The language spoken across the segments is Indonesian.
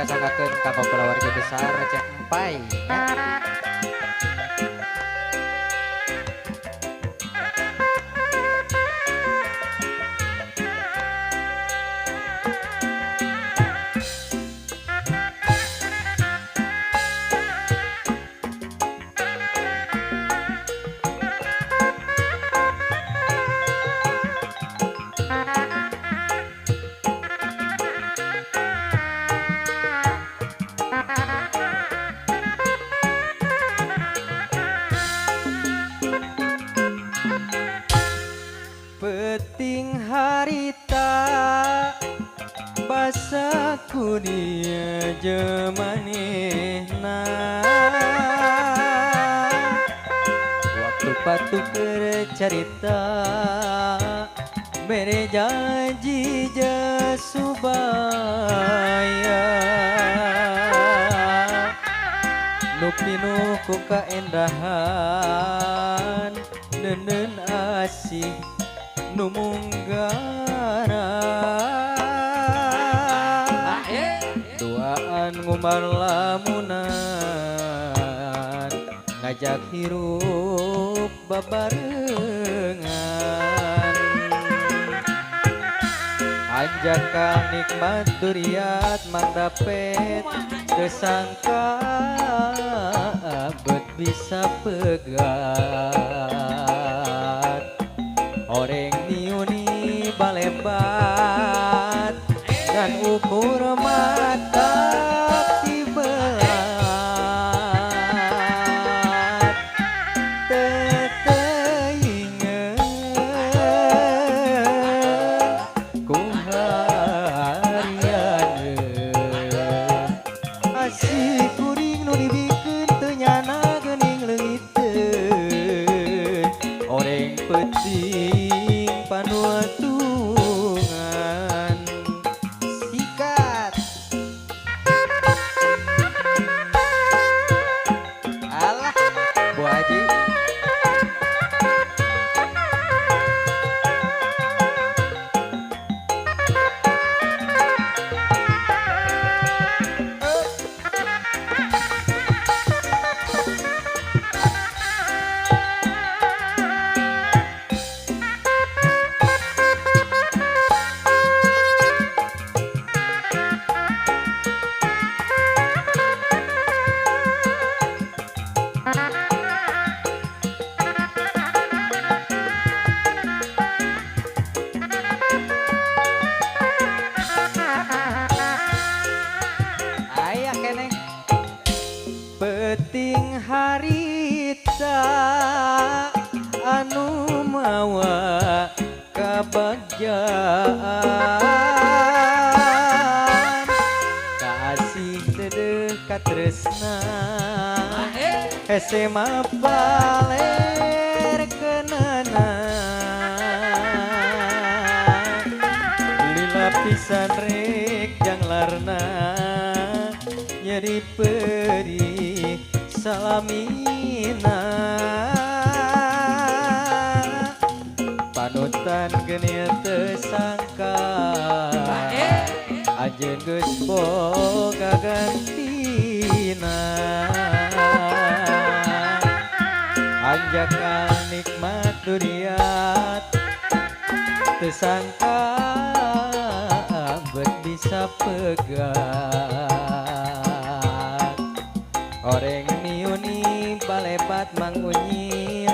dikasangkakeun ka keluarga besar cek empai nya. Peting harita basa kudia jemanehna waktu patu cerita mere janji jasubaya nu pinuh ku kaendahan neun asih nu munggara duaan ngumbar lamunan ngajak hirup babarengan anjakan nikmat duriat mang dapet kesangka abet bisa pegat oreng niuni balebat dan ukur mata tibelat teteinget ku harian asih kuring nu dibikeun teu nyana geuning leungiteun oreng peuting panuatungan sikat alah Bu Haji peting harita anu mawa kabagjaan kasih teu katresna hese mah paler keunana lila pisan rek janglarna nyeri perih salamina panutan genir tersangka anjeun geus boga gantina anjakan nikmat duriat tersangka bet bisa pegat oreng niuni balebat mangunyil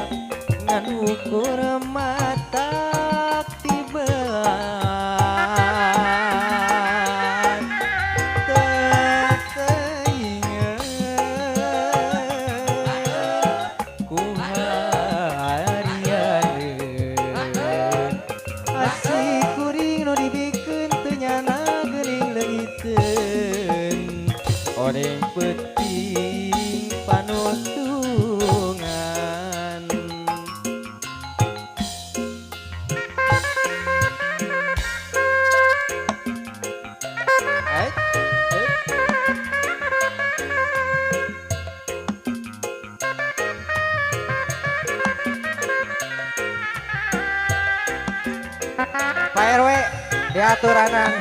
ngan ukur mata tibelan teteinget ku harian asih kuring nu dibikeun teu nyana geuning leungiteun oreng peuting panutungan Pak RW diaturanan